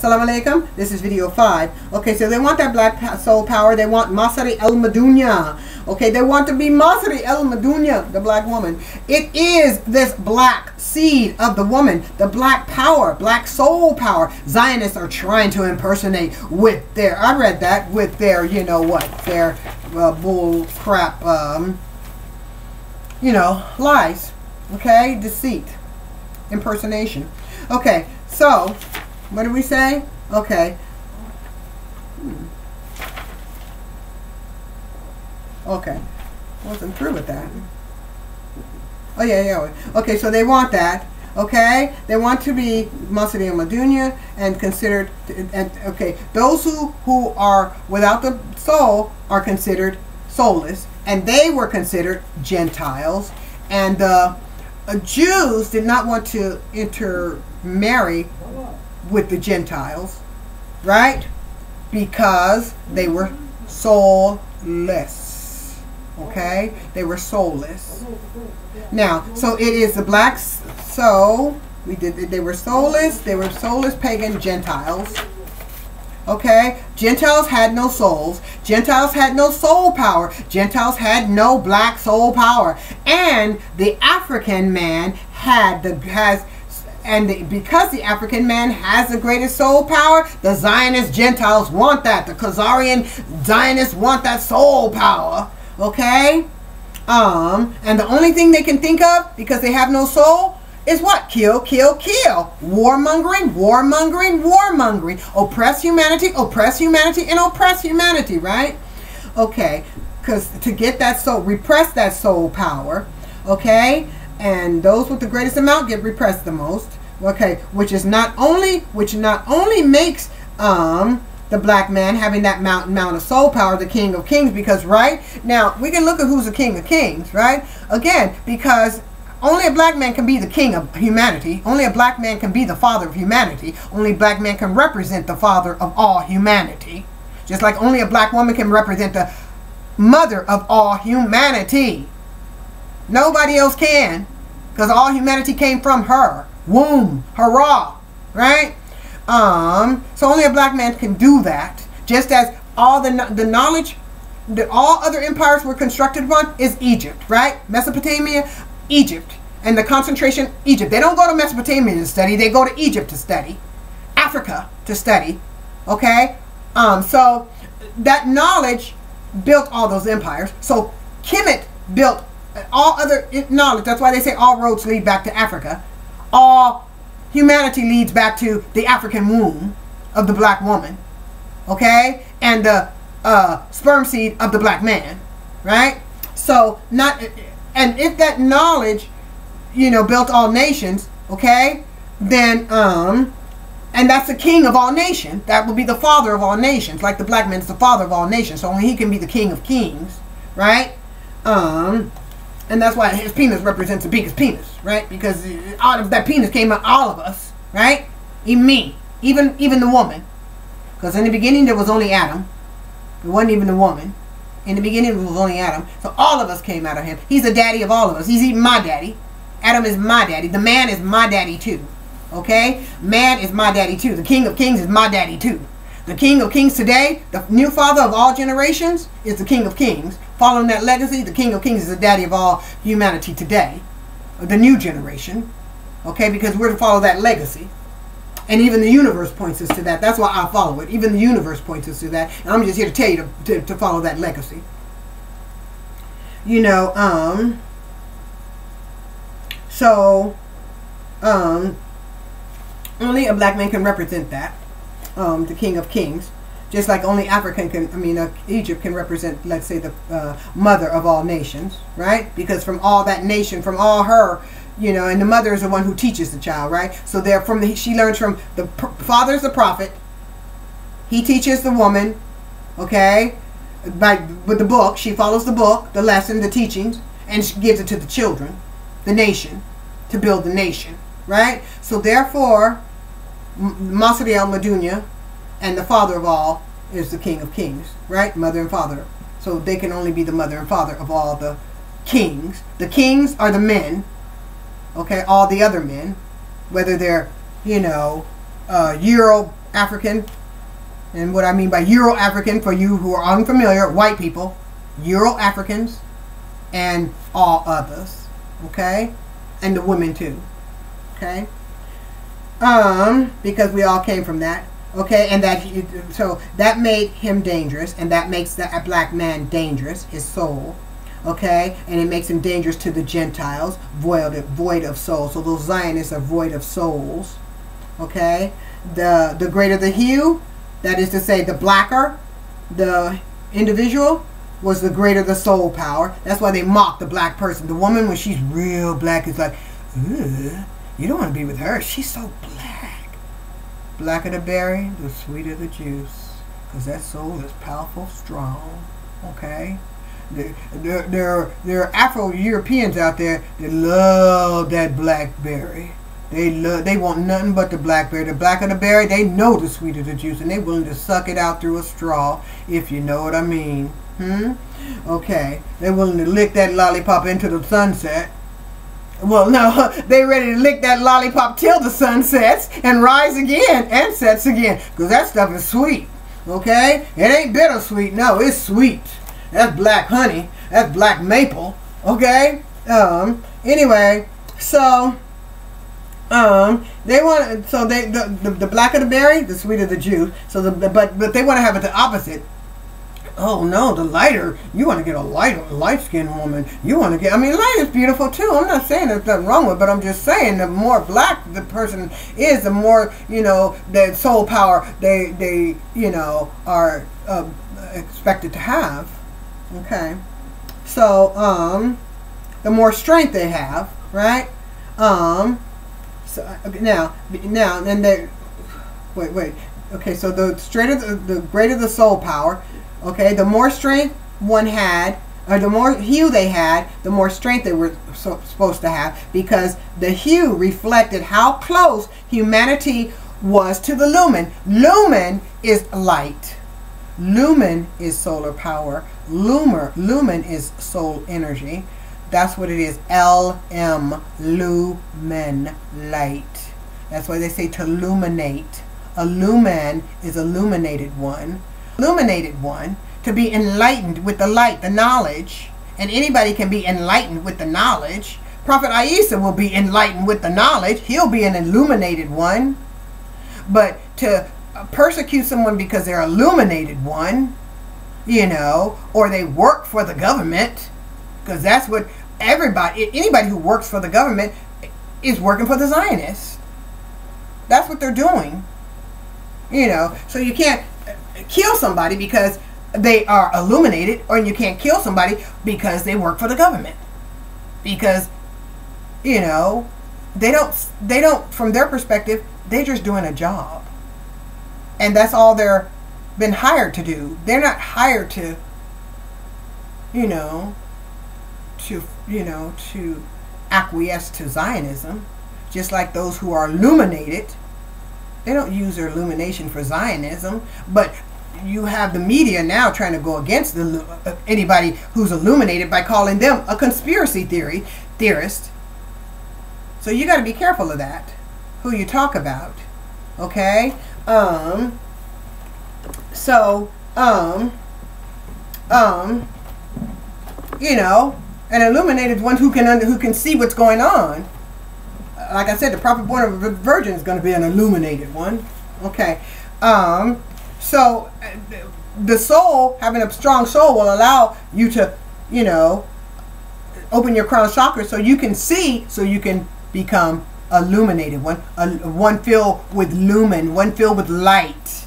Assalamu alaikum. This is video 5. Okay, so they want that black soul power. They want Masari el Madunya. Okay, they want to be Masari el Madunya, the black woman. It is this black seed of the woman, the black power, black soul power. Zionists are trying to impersonate with their, I read that, with their, you know what, their bull crap, you know, lies. Okay, deceit, impersonation. Okay, so what did we say? Okay. Okay. Wasn't through with that. Oh, yeah. Okay, so they want that. Okay? They want to be Masari and Madunya and considered, and okay, those who are without the soul are considered soulless, and they were considered Gentiles, and the Jews did not want to intermarry with the Gentiles, right? Because they were soulless. Okay? They were soulless. Now, so it is the blacks. So they were soulless. They were soulless pagan Gentiles. Okay? Gentiles had no souls. Gentiles had no soul power. Gentiles had no black soul power. And the African man because the African man has the greatest soul power, the Zionist Gentiles want that. The Khazarian Zionists want that soul power. Okay? And the only thing they can think of, because they have no soul, is what? Kill, kill, kill. Warmongering, warmongering, warmongering. Oppress humanity, and oppress humanity, right? Okay. Because to get that soul, repress that soul power, okay? And those with the greatest amount get repressed the most. Okay, which not only makes the black man having that amount of soul power the king of kings, because right now we can look at who's the king of kings, right? Again, because only a black man can be the king of humanity. Only a black man can be the father of humanity. Only a black man can represent the father of all humanity. Just like only a black woman can represent the mother of all humanity. Nobody else can, because all humanity came from her womb. Hurrah, right? So only a black man can do that. Just as all the knowledge that all other empires were constructed upon is Egypt, right? Mesopotamia, Egypt, and the concentration Egypt. They don't go to Mesopotamia to study. They go to Egypt to study, Africa to study. Okay, so that knowledge built all those empires. So Kemet built all other knowledge. That's why they say all roads lead back to Africa. All humanity leads back to the African womb of the black woman. Okay? And the sperm seed of the black man. Right? So, and if that knowledge, you know, built all nations, okay, then, and that's the king of all nations. That would be the father of all nations. Like the black man is the father of all nations. So only he can be the king of kings. Right? And that's why his penis represents the biggest penis, right? Because out of that penis came out all of us, right? Even me, even the woman. Because in the beginning there was only Adam. It wasn't even the woman. In the beginning it was only Adam. So all of us came out of him. He's the daddy of all of us. He's even my daddy. Adam is my daddy. The man is my daddy too. Okay? Man is my daddy too. The king of kings is my daddy too. The king of kings today, the new father of all generations, is the king of kings. Following that legacy, the king of kings is the daddy of all humanity today. The new generation. Okay, because we're to follow that legacy. And even the universe points us to that. That's why I follow it. Even the universe points us to that. And I'm just here to tell you to follow that legacy. You know, only a black man can represent that. The king of kings, just like only African can, Egypt can represent, let's say, the mother of all nations, right? Because from all that nation, from all her, you know, and the mother is the one who teaches the child, right? So she learns from the father's the prophet. He teaches the woman, okay, with the book. She follows the book, the lesson, the teachings, and she gives it to the children, the nation, to build the nation, right? So therefore, Masari el Madunya, and the father of all is the king of kings, right? Mother and father. So they can only be the mother and father of all the kings. The kings are the men, okay? All the other men, whether they're, you know, Euro African, and what I mean by Euro-African, for you who are unfamiliar, white people, Euro-Africans, and all others, okay? And the women too, okay? Because we all came from that, okay? And so that made him dangerous, and that makes a black man dangerous, his soul, okay? And it makes him dangerous to the Gentiles, void of souls. So those Zionists are void of souls, okay? The greater the hue, that is to say, the blacker the individual, was the greater the soul power. That's why they mock the black person. The woman, when she's real black, is like, ugh, you don't want to be with her. She's so black. Blacker the berry, the sweeter the juice. Because that soul is powerful, strong. Okay? There are Afro-Europeans out there that love that blackberry. They want nothing but the blackberry. The blacker the berry, they know the sweeter the juice, and they're willing to suck it out through a straw, if you know what I mean. Okay. They're willing to lick that lollipop into the sunset. Well, no, they're ready to lick that lollipop till the sun sets and rise again and sets again, because that stuff is sweet. Okay? It ain't bittersweet. No, it's sweet. That's black honey. That's black maple. Okay? Anyway, so the blacker the berry, the sweeter the juice. So but they want to have it the opposite. Oh no, the lighter, you want to get a light-skinned woman. You want to get, I mean, light is beautiful too. I'm not saying there's nothing wrong with it, but I'm just saying the more black the person is, the more, you know, the soul power they you know, are expected to have. Okay. So, the more strength they have, right? So now, then they, wait. Okay, so the greater the soul power. Okay, the more strength one had, or the more hue they had, the more strength they were supposed to have, because the hue reflected how close humanity was to the lumen. Lumen is light. Lumen is solar power. Lumen is soul energy. That's what it is. LM, lumen, light. That's why they say to illuminate. A lumen is illuminated one. Illuminated one, to be enlightened with the light, the knowledge. And anybody can be enlightened with the knowledge. Prophet Isa will be enlightened with the knowledge. He'll be an illuminated one. But to persecute someone because they're illuminated one, you know, or they work for the government, because that's what anybody who works for the government is working for the Zionists. That's what they're doing. You know, so you can't kill somebody because they are illuminated, or you can't kill somebody because they work for the government, because, you know, they don't, from their perspective, they're just doing a job, and that's all they're been hired to do. They're not hired to, to acquiesce to Zionism. Just like those who are illuminated, they don't use their illumination for Zionism. But you have the media now trying to go against anybody who's illuminated by calling them a conspiracy theorist. So you got to be careful of that, who you talk about. Okay? You know, an illuminated one who can see what's going on. Like I said, the prophet born of a virgin is going to be an illuminated one. Okay. So the soul, having a strong soul, will allow you to, you know, open your crown chakra so you can see, so you can become illuminated one, one filled with lumen, one filled with light.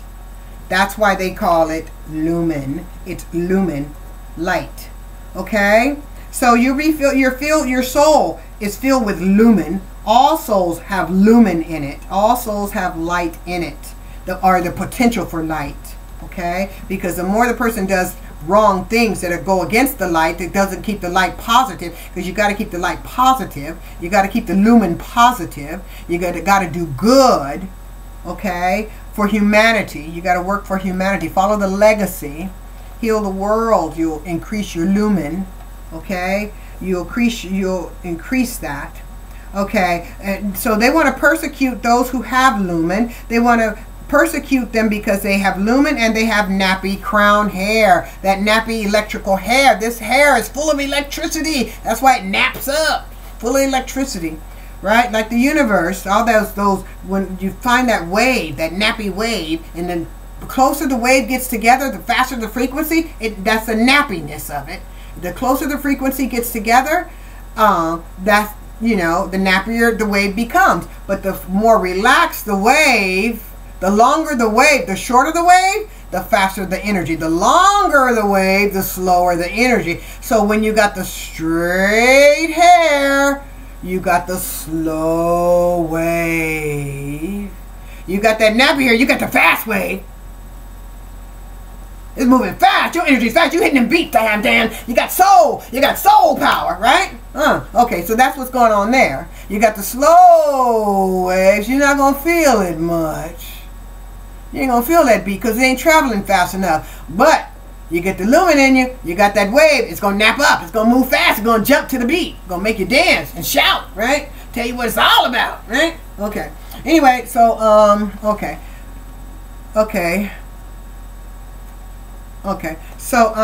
That's why they call it lumen. It's lumen, light. Okay? So your soul is filled with lumen. All souls have lumen in it. All souls have light in it, or the potential for light. Okay? Because the more the person does wrong things that go against the light, that doesn't keep the light positive, because you got to keep the light positive. You got to keep the lumen positive. You got to do good. Okay? For humanity. You got to work for humanity. Follow the legacy. Heal the world. You'll increase your lumen. Okay? You'll increase that. Okay? And so they want to persecute those who have lumen. They want to persecute them because they have lumen and they have nappy crown hair. That nappy electrical hair. This hair is full of electricity. That's why it naps up. Full of electricity. Right? Like the universe. All those when you find that wave, that nappy wave, and then the closer the wave gets together, the faster the frequency, that's the nappiness of it. The closer the frequency gets together, that's, you know, the nappier the wave becomes. But the more relaxed the wave, the longer the wave, the shorter the wave, the faster the energy. The longer the wave, the slower the energy. So when you got the straight hair, you got the slow wave. You got that nappy hair, you got the fast wave. It's moving fast. Your energy's fast. You hitting them beats, damn. You got soul power, right? Okay, so that's what's going on there. You got the slow waves. You're not gonna feel it much. You ain't gonna feel that beat because it ain't traveling fast enough. But you get the lumen in you. You got that wave. It's gonna nap up. It's gonna move fast. It's gonna jump to the beat. It's gonna make you dance and shout, right? Tell you what it's all about, right? Okay. Anyway, so okay. So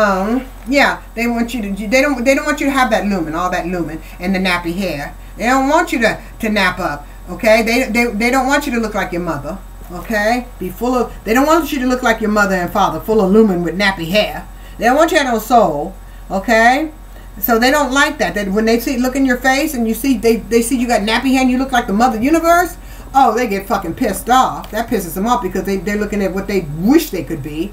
yeah, they want you to, they don't want you to have that lumen, all that lumen and the nappy hair. They don't want you to nap up, okay? They don't want you to look like your mother, okay? Be full of, they don't want you to look like your mother and father, full of lumen with nappy hair. They don't want you to have no soul, okay? So they don't like that. That when they look in your face and you see they see you got nappy hair and you look like the mother universe, oh, they get fucking pissed off. That pisses them off because they're looking at what they wish they could be.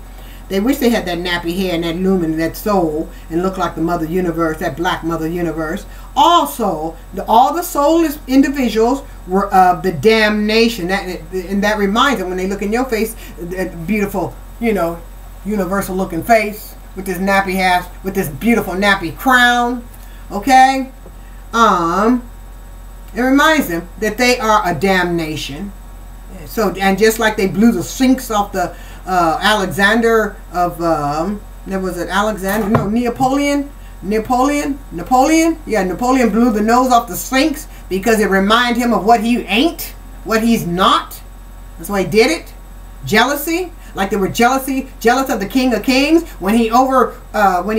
They wish they had that nappy hair and that lumen and that soul and look like the mother universe, that black mother universe. Also, all the soulless individuals were of the damnation. And that reminds them when they look in your face, that beautiful, you know, universal looking face with this nappy hair, with this beautiful nappy crown. Okay? It reminds them that they are a damnation. So, and just like they blew the Sphinx off the Alexander of was it Alexander? No, Napoleon. Yeah, Napoleon blew the nose off the Sphinx because it reminded him of what he ain't, what he's not. That's why he did it. Jealousy, like they were jealous of the King of Kings when he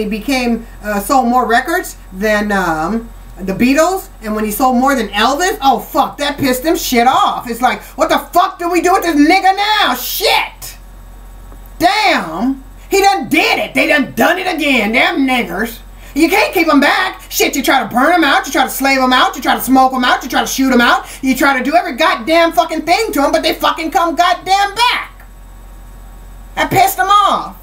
became sold more records than the Beatles, and when he sold more than Elvis. Oh fuck, that pissed them shit off. It's like, what the fuck do we do with this nigga now? Shit. Damn, he done did it. They done it again. Damn niggers. You can't keep them back. Shit, you try to burn them out. You try to slave them out. You try to smoke them out. You try to shoot them out. You try to do every goddamn fucking thing to them, but they fucking come goddamn back. That pissed them off.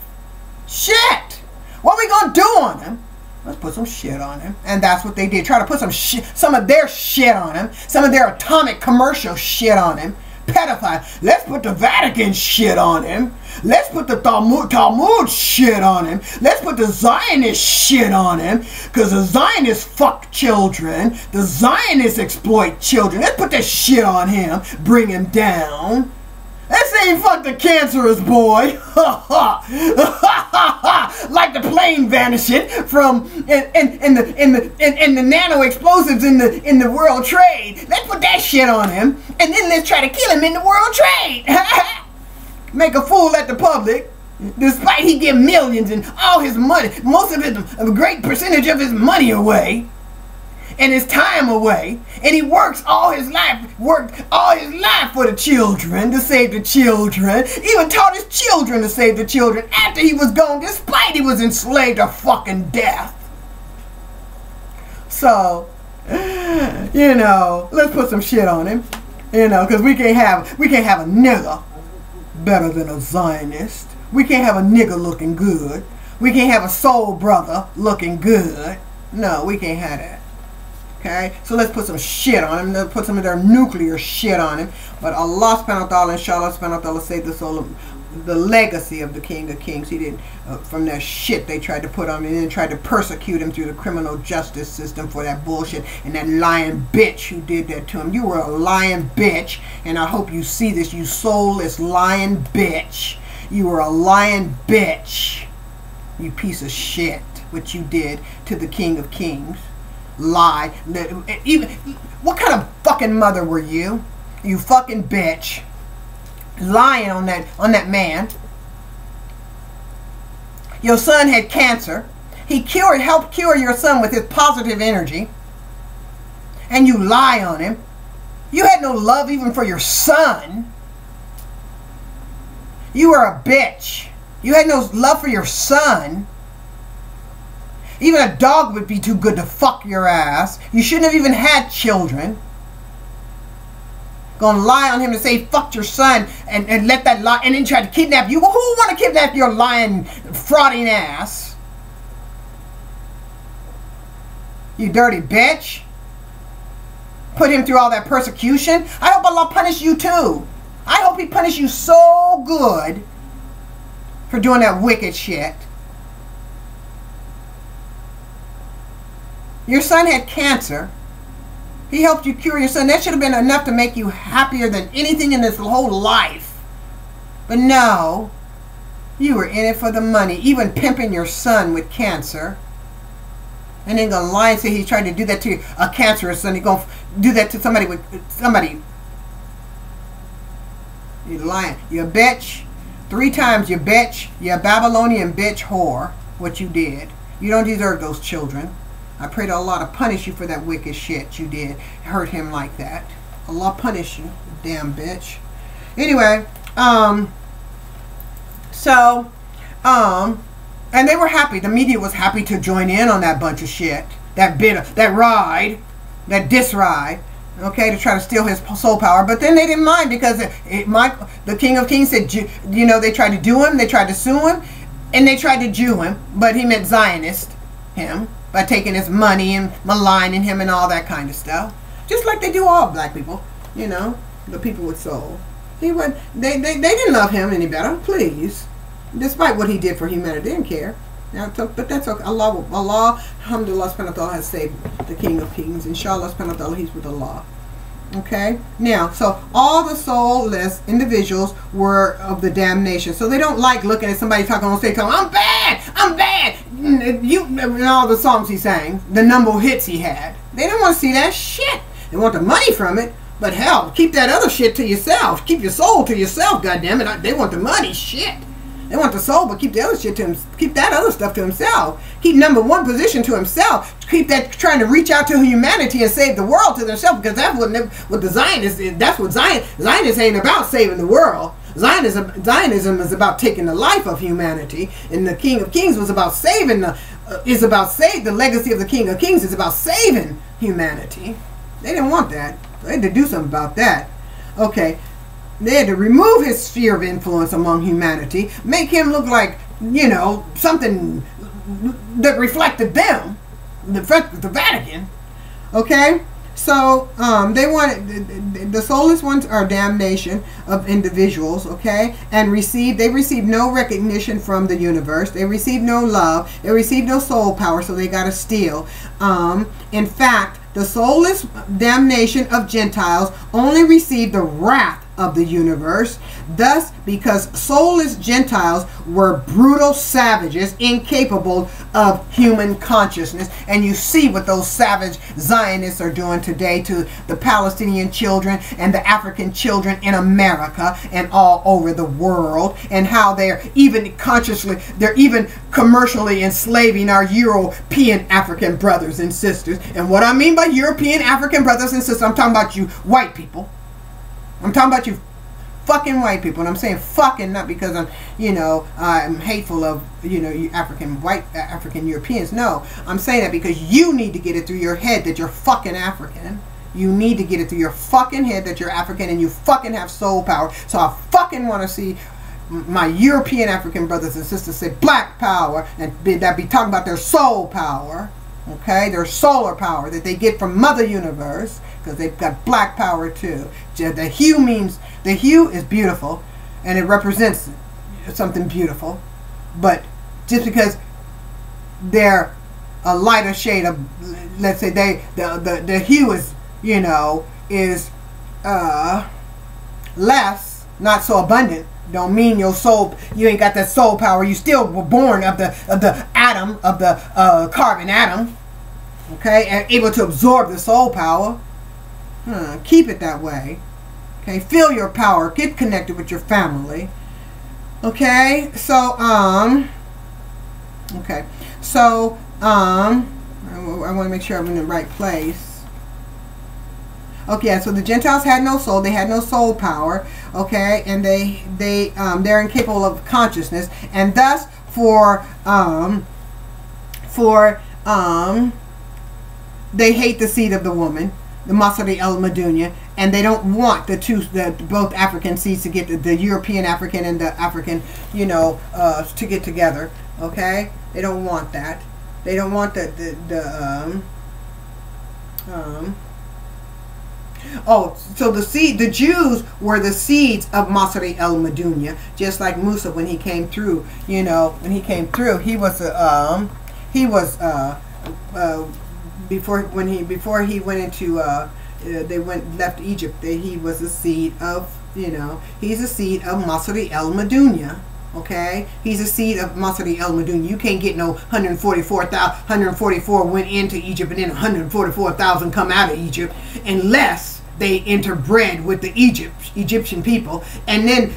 Shit. What we gonna do on them? Let's put some shit on him. And that's what they did. Try to put some of their shit on him. Some of their atomic commercial shit on him. Pedophile. Let's put the Vatican shit on him. Let's put the Talmud shit on him. Let's put the Zionist shit on him. Because the Zionists fuck children. The Zionists exploit children. Let's put that shit on him. Bring him down. Let's say he fucked the cancerous boy. Like the plane vanishing from in the nano explosives in the World Trade. Let's put that shit on him, and then let's try to kill him in the World Trade. Make a fool at the public, despite he give millions and all his money, a great percentage of his money away. And his time away, and he worked all his life for the children, to save the children, even taught his children to save the children after he was gone, despite he was enslaved to fucking death. So, you know, let's put some shit on him, you know, because we can't have a nigga better than a Zionist. We can't have a nigga looking good. We can't have a soul brother looking good. No, we can't have that. Okay, so let's put some shit on him. Let's put some of their nuclear shit on him. But Allah subhanahu wa ta'ala, inshallah subhanahu wa ta'ala, saved the soul of the legacy of the King of Kings. He didn't, from that shit they tried to put on him, and then tried to persecute him through the criminal justice system for that bullshit. And that lying bitch who did that to him. You were a lying bitch, and I hope you see this, you soulless lying bitch. You were a lying bitch. You piece of shit, what you did to the King of Kings. Lie. Even what kind of fucking mother were you? You fucking bitch. lying on that man. Your son had cancer. He helped cure your son with his positive energy. And you lie on him. You had no love even for your son. You were a bitch. You had no love for your son. Even a dog would be too good to fuck your ass. You shouldn't have even had children. Gonna lie on him and say fuck your son and let that lie, and then try to kidnap you. Well, who would want to kidnap your lying, frauding ass? You dirty bitch. Put him through all that persecution. I hope Allah punish you too. I hope he punish you so good for doing that wicked shit. Your son had cancer. He helped you cure your son. That should have been enough to make you happier than anything in this whole life. But no, you were in it for the money. Even pimping your son with cancer. And then gonna lie and say he's trying to do that to a cancerous son. He's gonna do that to somebody with somebody. You're lying. You're a bitch. 3 times you bitch. You're a Babylonian bitch whore. What you did. You don't deserve those children. I pray to Allah to punish you for that wicked shit you did. Hurt him like that. Allah punish you, damn bitch. Anyway, and they were happy. The media was happy to join in on that bunch of shit. That diss ride. Okay, to try to steal his soul power. But then they didn't mind because the King of Kings said, you know, they tried to do him, they tried to sue him, and they tried to Jew him. But he meant Zionist him by taking his money and maligning him and all that kind of stuff. Just like they do all black people, you know, the people with soul. They didn't love him any better, please. Despite what he did for humanity, they didn't care. Now, but that's okay. Allah, alhamdulillah, subhanahu wa ta'ala has saved the King of Kings. Inshallah, subhanahu wa ta'ala, he's with Allah. Okay? Now, so all the soulless individuals were of the damnation. So they don't like looking at somebody talking on stage, telling, I'm bad, I'm bad. And all the songs he sang, the number of hits he had. They don't want to see that shit. They want the money from it. But hell, keep that other shit to yourself. Keep your soul to yourself, goddammit. They want the money, shit. They want the soul, but keep the other shit to him. Keep that other stuff to himself. Keep number 1 position to himself. Keep that trying to reach out to humanity and save the world to themselves, because that's what the Zionists. That's what Zionists ain't about, saving the world. Zionism is about taking the life of humanity, and the King of Kings was about saving the legacy of the King of Kings is about saving humanity. They didn't want that. They had to do something about that. Okay. They had to remove his sphere of influence among humanity, make him look like, you know, something that reflected them, the Vatican. Okay? So, they wanted, the soulless ones are damnation of individuals, okay? And they received no recognition from the universe. They received no love. They received no soul power, so they got to steal. In fact, the soulless damnation of Gentiles only received the wrath of the universe. Thus, because soulless Gentiles were brutal savages, incapable of human consciousness. And you see what those savage Zionists are doing today to the Palestinian children and the African children in America and all over the world, and how they're even commercially enslaving our European African brothers and sisters. And what I mean by European African brothers and sisters, I'm talking about you white people. I'm talking about you fucking white people. And I'm saying fucking not because I'm hateful of, you African Europeans. No, I'm saying that because you need to get it through your head that you're fucking African. You need to get it through your fucking head that you're African and you fucking have soul power. So I fucking want to see my European African brothers and sisters say black power, and that be talking about their soul power. Okay, their solar power that they get from Mother Universe, because they've got black power too. The hue is beautiful, and it represents something beautiful. But just because they're a lighter shade of, let's say the hue is is less, not so abundant, don't mean your soul, you ain't got that soul power. You still were born of the atom, of the carbon atom, okay, and able to absorb the soul power. Keep it that way. Okay, feel your power. Get connected with your family. Okay, so okay, so I want to make sure I'm in the right place. Okay, so the Gentiles had no soul. They had no soul power. Okay, and they're incapable of consciousness, and thus they hate the seed of the woman, the Masari El Madunya, and they don't want both African seeds to get the European African and the African, to get together. Okay, they don't want that. They don't want so the Jews were the seeds of Masari El Madunya, just like Musa when he came through. He was before he went into left Egypt. He was a seed of he's a seed of Masari El Madunya. Okay, he's a seed of Masari El Madunya. You can't get no 144 went into Egypt and then 144,000 come out of Egypt unless they interbred with the Egyptian people. And then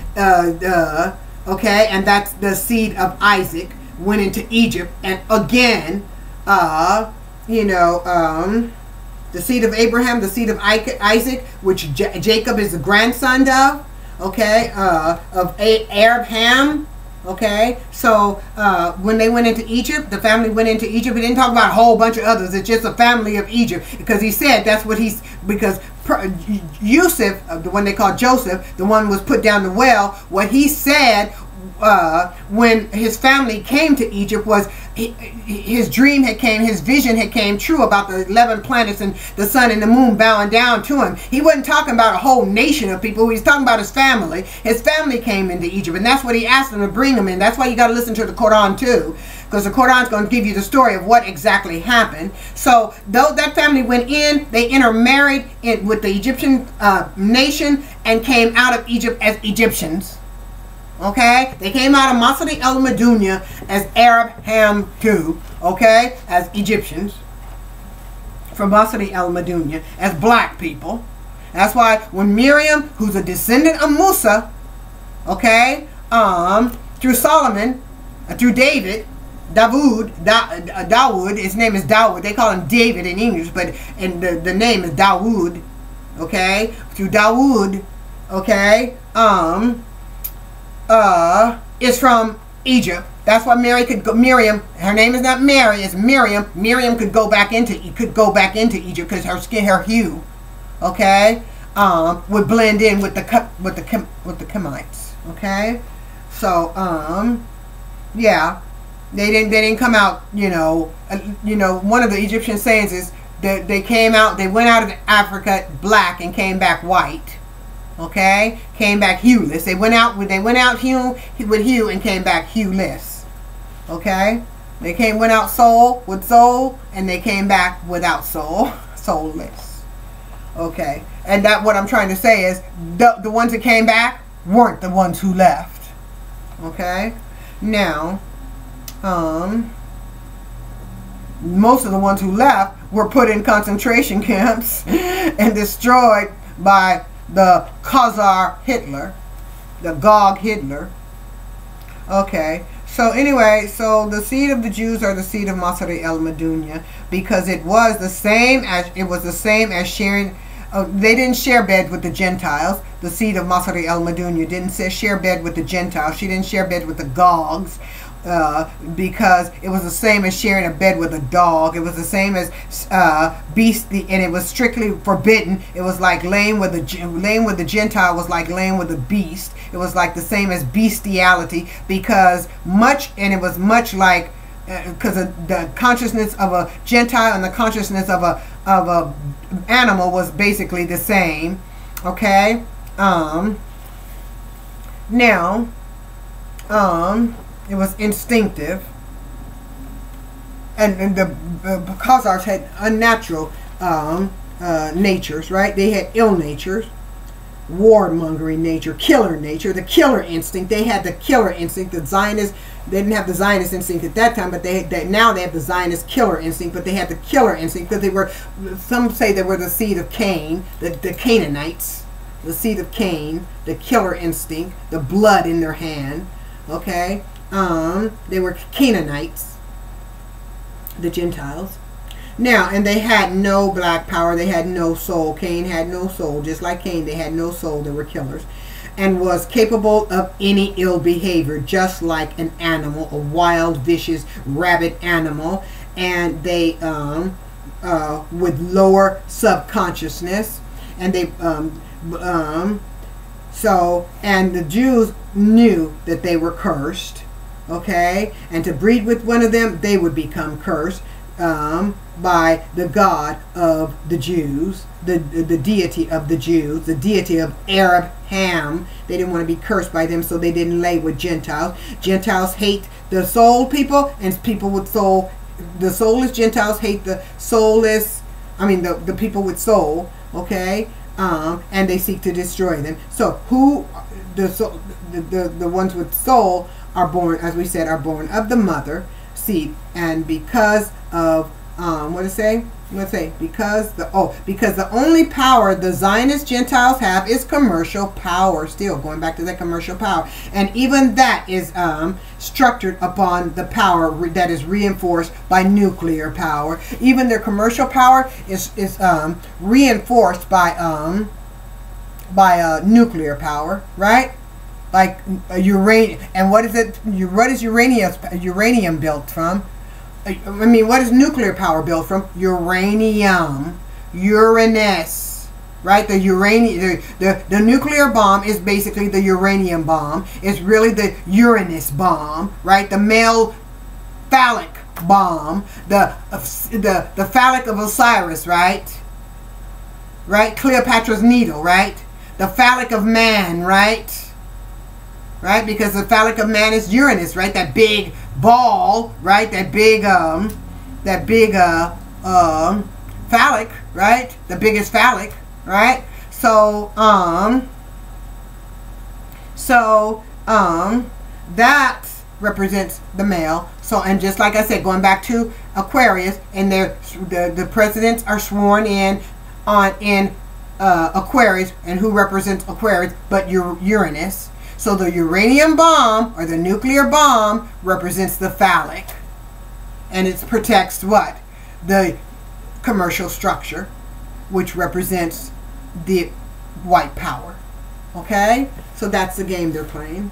okay, and that's the seed of Isaac went into Egypt, and again the seed of Abraham, the seed of Isaac, which Jacob is the grandson of. Okay, of Arab Ham. Okay, so when they went into Egypt, the family went into Egypt. He didn't talk about a whole bunch of others. It's just a family of Egypt, because he said that's what because Yusuf, the one they called Joseph, the one was put down the well. What he said when his family came to Egypt was his dream had came, his vision had came true about the 11 planets and the sun and the moon bowing down to him. He wasn't talking about a whole nation of people. He was talking about his family. His family came into Egypt, and that's what he asked them to bring them in. That's why you got to listen to the Quran too, because the Quran is going to give you the story of what exactly happened. So though that family went in, they intermarried with the Egyptian nation and came out of Egypt as Egyptians. Okay, they came out of Masari El Madunya as Arab Ham too. Okay, as Egyptians from Masari El Madunya as black people. That's why when Miriam, who's a descendant of Musa, okay, through Solomon, through David, Dawood, his name is Dawood. They call him David in English, but the name is Dawood. Okay, through Dawood, okay, is from Egypt. That's why Miriam, her name is not Mary, it's Miriam. Miriam could go back into Egypt because her skin, her hue, okay, would blend in with the Kemites. Okay, so yeah, they didn't come out. One of the Egyptian sayings is that they went out of Africa black and came back white. Okay, came back hueless. They went out with hue and came back hueless. Okay, went out with soul, and they came back without soulless. Okay, and that what I'm trying to say is the ones that came back weren't the ones who left. Okay, now most of the ones who left were put in concentration camps and destroyed by the Khazar Hitler, the Gog Hitler. Okay, so anyway, so the seed of the Jews are the seed of Masari El Madunya, because it was the same as sharing. They didn't share bed with the Gentiles. The seed of Masari El Madunya didn't share bed with the Gentiles. She didn't share bed with the Gogs. Because it was the same as sharing a bed with a dog. It was the same as beastie, and it was strictly forbidden. It was like laying with the Gentile was like laying with a beast. It was like the same as bestiality, because it was much like because the consciousness of a Gentile and the consciousness of a animal was basically the same. Okay, now it was instinctive, and the Khazars had unnatural natures, right? They had ill natures, warmongering nature, killer nature, the killer instinct. They had the killer instinct. The Zionists, they didn't have the Zionist instinct at that time, but now they have the Zionist killer instinct. But they had the killer instinct because some say they were the seed of Cain, the Canaanites. the seed of Cain, the killer instinct, the blood in their hand. Okay, they were Canaanites, the Gentiles. Now, and they had no black power. They had no soul. Cain had no soul. Just like Cain, they had no soul. They were killers. And was capable of any ill behavior, just like an animal, a wild, vicious, rabid animal. And they, with lower subconsciousness. And they, and the Jews knew that they were cursed. Okay? And to breed with one of them, they would become cursed. By the God of the Jews, the deity of the Jews, the deity of Arab Ham. They didn't want to be cursed by them, so they didn't lay with Gentiles. Gentiles hate the soul people, and people with soul, the soulless Gentiles hate the soulless, the people with soul, okay? And they seek to destroy them. So the ones with soul are born, as we said, are born of the mother seed, and because of because the only power the Zionist Gentiles have is commercial power. Still going back to that commercial power, and even that is structured upon the power that is reinforced by nuclear power. Even their commercial power is reinforced by nuclear power, right? Like uranium. And what is it? What is uranium built from? What is nuclear power built from? Uranium, Uranus, right? The nuclear bomb is basically the uranium bomb. It's really the Uranus bomb, right? The male phallic bomb, the phallic of Osiris, right? Right? Cleopatra's needle, right? The phallic of man, right? Right? Because the phallic of man is Uranus, right? That big ball, right? That big phallic, right? The biggest phallic, right? So that represents the male. So, and just like I said, going back to Aquarius, and the presidents are sworn in Aquarius, and who represents Aquarius but Uranus. So the uranium bomb, or the nuclear bomb, represents the phallic. And it protects what? The commercial structure, which represents the white power. Okay? So that's the game they're playing.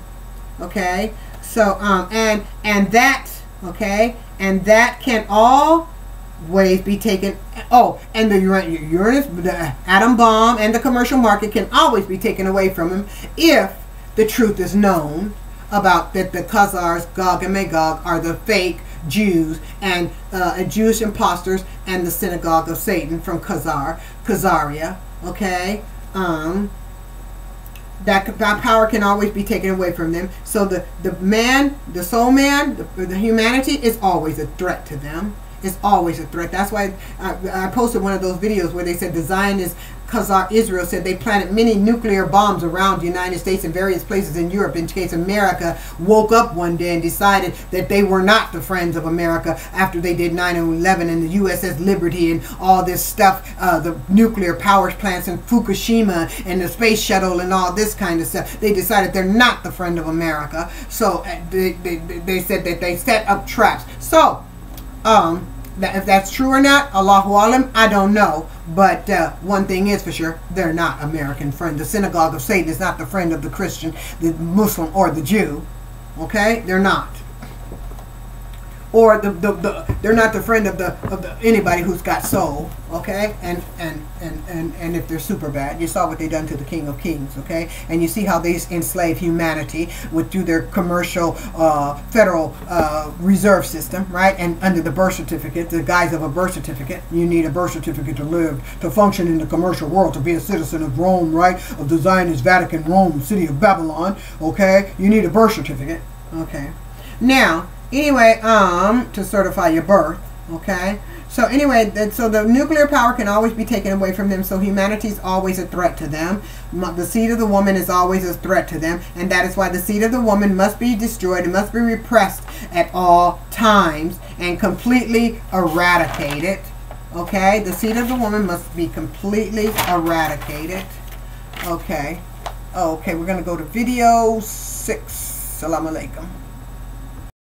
Okay? So, and that, okay? And that can always be taken, and the Uranus, the atom bomb, and the commercial market can always be taken away from him if the truth is known about that the Khazars, Gog and Magog, are the fake Jews and Jewish imposters and the synagogue of Satan from Khazaria. Okay, that power can always be taken away from them. So the soul man, the humanity is always a threat to them. It's always a threat. That's why I posted one of those videos where they said the Zionist Khazar Israel said they planted many nuclear bombs around the United States and various places in Europe in case America woke up one day and decided that they were not the friends of America after they did 9/11 and the USS Liberty and all this stuff, the nuclear power plants in Fukushima and the space shuttle and all this kind of stuff. They decided they're not the friend of America. So they said that they set up traps. So if that's true or not, Allahu Alam, I don't know. But one thing is for sure, they're not American friend. The synagogue of Satan is not the friend of the Christian, the Muslim, or the Jew. Okay? They're not. Or they're not the friend of anybody who's got soul. Okay? And if they're super bad, you saw what they done to the King of Kings. Okay? And you see how they enslave humanity through their commercial federal reserve system, right? And under the birth certificate, the guise of a birth certificate. You need a birth certificate to live, to function in the commercial world, to be a citizen of Rome, right? Of the Zionist Vatican, Rome, city of Babylon. Okay? You need a birth certificate. Okay? Now, anyway, to certify your birth, okay? So anyway, so the nuclear power can always be taken away from them, so humanity is always a threat to them. The seed of the woman is always a threat to them, and that is why the seed of the woman must be destroyed and must be repressed at all times and completely eradicated, okay? The seed of the woman must be completely eradicated, Okay. Okay, we're going to go to video 6. Salam alaikum.